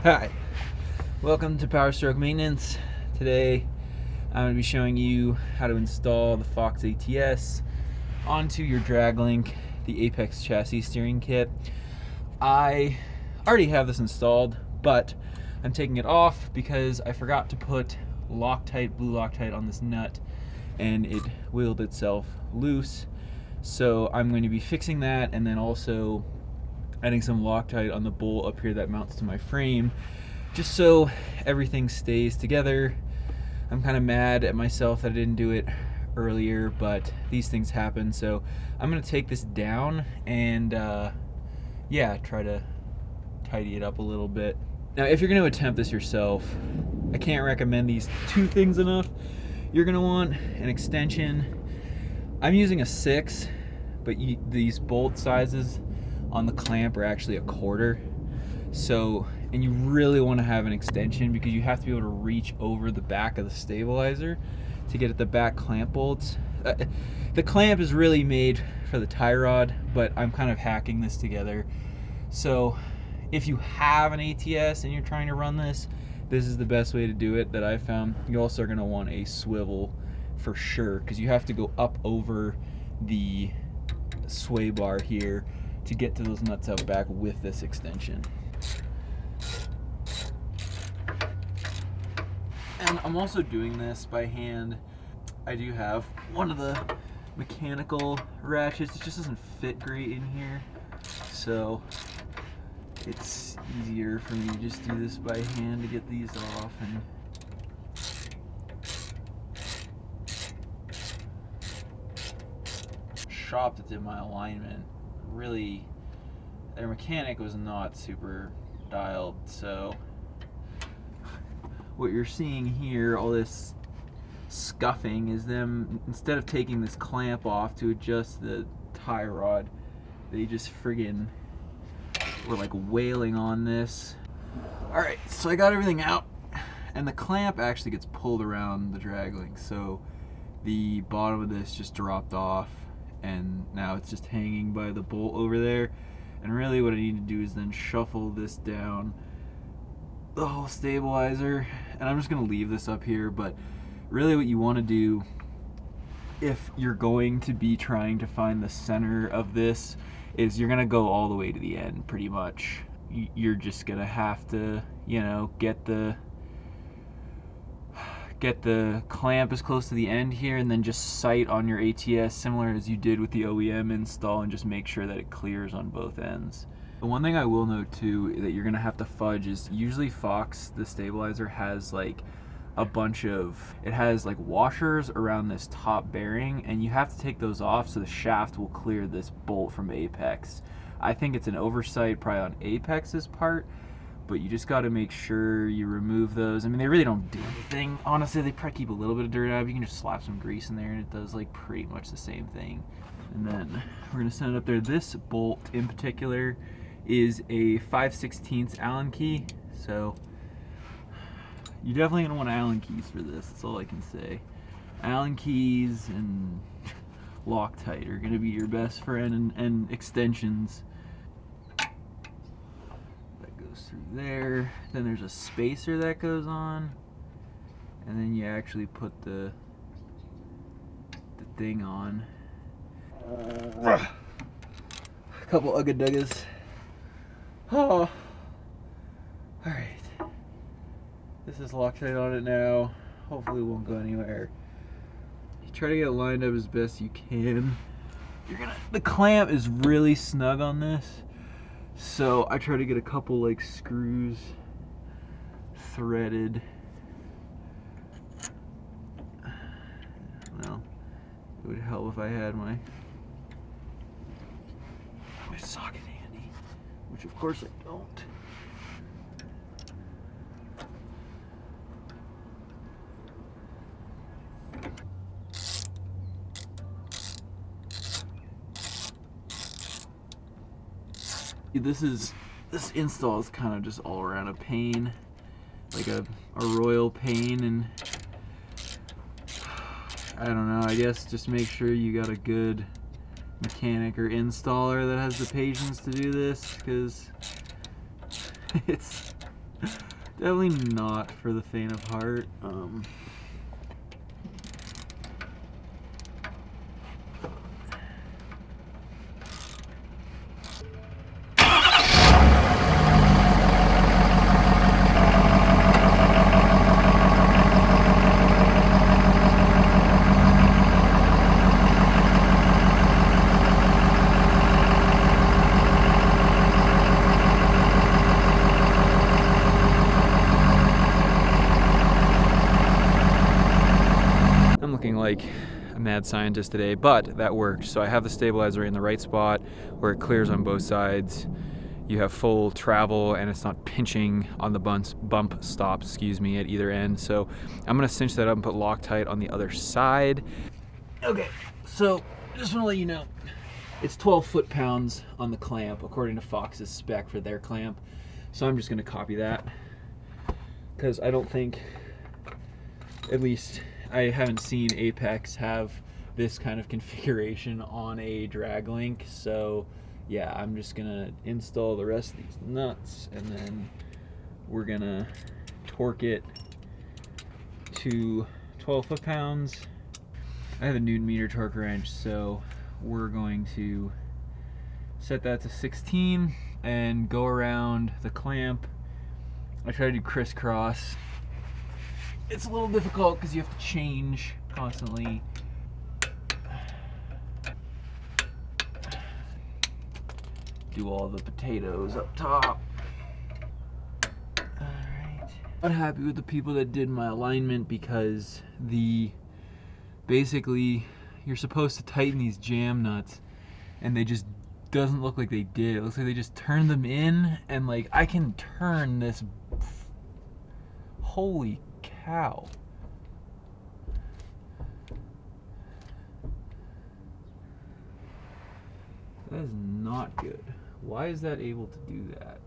Hi, welcome to Power Stroke Maintenance. Today I'm going to be showing you how to install the Fox ATS onto your DragLink, the Apex chassis steering kit. I already have this installed, but I'm taking it off because I forgot to put Loctite, blue Loctite on this nut, and it wiggled itself loose. So I'm going to be fixing that, and then also adding some Loctite on the bolt up here that mounts to my frame, just so everything stays together. I'm kind of mad at myself that I didn't do it earlier, but these things happen. So I'm gonna take this down and yeah, try to tidy it up a little bit. Now, if you're gonna attempt this yourself, I can't recommend these two things enough. You're gonna want an extension. I'm using a 6, but these bolt sizes on the clamp are actually a 1/4. So, and you really want to have an extension because you have to be able to reach over the back of the stabilizer to get at the back clamp bolts. The clamp is really made for the tie rod, but I'm kind of hacking this together. So if you have an ATS and you're trying to run this, this is the best way to do it that I've found. You also are going to want a swivel for sure, because you have to go up over the sway bar here to get to those nuts out back with this extension. And I'm also doing this by hand. I do have one of the mechanical ratchets. It just doesn't fit great in here, so it's easier for me to just do this by hand to get these off. And shop that did my alignment, really, their mechanic was not super dialed. So what you're seeing here, all this scuffing, is them, instead of taking this clamp off to adjust the tie rod, they just friggin' were like wailing on this. Alright, so I got everything out, and the clamp actually gets pulled around the DragLink, so the bottom of this just dropped off, and now it's just hanging by the bolt over there. And really what I need to do is then shuffle this down the whole stabilizer, and I'm just going to leave this up here. But really what you want to do, if you're going to be trying to find the center of this, is you're going to go all the way to the end pretty much. You're just going to have to, you know, get the clamp as close to the end here, and then just sight on your ATS similar as you did with the OEM install, and just make sure that it clears on both ends. The one thing I will note too that you're gonna have to fudge is usually Fox, the stabilizer, has like a bunch of, it has like washers around this top bearing, and you have to take those off so the shaft will clear this bolt from Apex. I think it's an oversight probably on Apex's part, but you just got to make sure you remove those. I mean, they really don't do anything. Honestly, they probably keep a little bit of dirt out. You can just slap some grease in there and it does like pretty much the same thing. And then we're gonna send it up there. This bolt in particular is a 5/16 Allen key, so you're definitely gonna want Allen keys for this. That's all I can say. Allen keys and Loctite are gonna be your best friend, and extensions. Through there, then there's a spacer that goes on, and then you actually put the thing on. A couple ugga duggas. Oh, all right. This is Loctite on it now. Hopefully it won't go anywhere. You try to get it lined up as best you can. The clamp is really snug on this, so I try to get a couple like screws threaded. Well, it would help if I had my socket handy, which of course I don't. This install is kind of just all around a pain, like a royal pain, and I don't know, I guess just make sure you got a good mechanic or installer that has the patience to do this, because it's Definitely not for the faint of heart. I'm looking like a mad scientist today, but that worked. So I have the stabilizer in the right spot where it clears on both sides. You have full travel and it's not pinching on the bump stops, excuse me, at either end. So I'm gonna cinch that up and put Loctite on the other side. Okay, so just wanna let you know, it's 12 foot-pounds on the clamp according to Fox's spec for their clamp. So I'm just gonna copy that because I don't think, at least I haven't seen Apex have this kind of configuration on a drag link. So yeah, I'm just gonna install the rest of these nuts and then we're gonna torque it to 12 foot-pounds. I have a Newton meter torque wrench, so we're going to set that to 16 and go around the clamp. I try to do crisscross. It's a little difficult because you have to change constantly. Do all the potatoes up top. Alright. Not happy with the people that did my alignment because basically you're supposed to tighten these jam nuts and they just doesn't look like they did. It looks like they just turned them in and like I can turn this. Holy cow. That is not good. Why is that able to do that?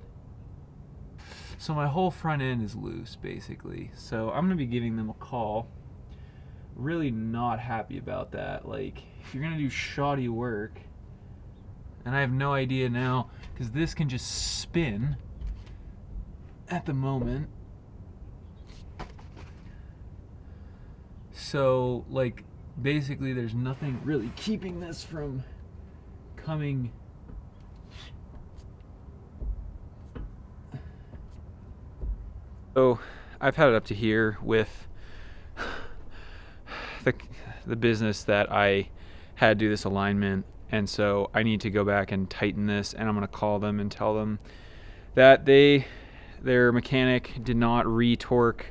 So my whole front end is loose basically. So I'm gonna be giving them a call. Really not happy about that. Like, if you're gonna do shoddy work, and I have no idea now, because this can just spin at the moment. So, like, basically there's nothing really keeping this from coming. So, I've had it up to here with the business that I had to do this alignment, and so I need to go back and tighten this, and I'm going to call them and tell them that their mechanic did not re-torque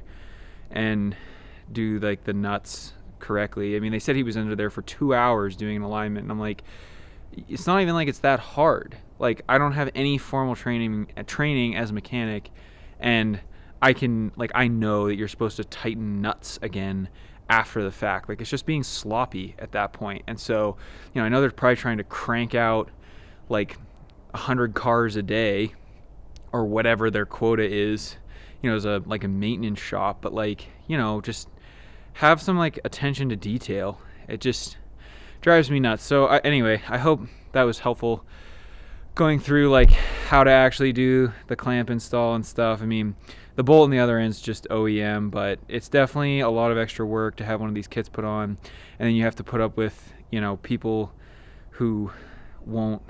and do like the nuts correctly. I mean, they said he was under there for 2 hours doing an alignment, and I'm like, it's not even like it's that hard. Like, I don't have any formal training as a mechanic, and I know that you're supposed to tighten nuts again after the fact. Like, it's just being sloppy at that point. And so, I know they're probably trying to crank out like 100 cars a day or whatever their quota is, as a maintenance shop, but just have some attention to detail. It just drives me nuts. So anyway, I hope that was helpful going through how to actually do the clamp install and stuff. I mean, the bolt on the other end is just OEM, but it's definitely a lot of extra work to have one of these kits put on, and then you have to put up with people who won't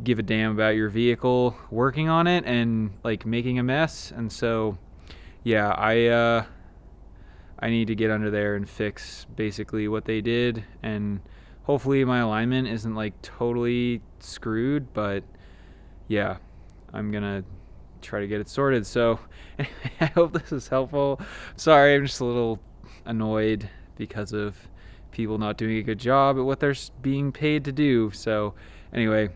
give a damn about your vehicle working on it and making a mess. And so yeah, I need to get under there and fix basically what they did, and hopefully my alignment isn't totally screwed, but yeah, I'm gonna try to get it sorted. So I hope this is helpful. Sorry, I'm just a little annoyed because of people not doing a good job at what they're being paid to do. So anyway,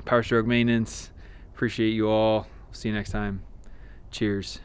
Power Stroke Maintenance, appreciate you all. See you next time. Cheers.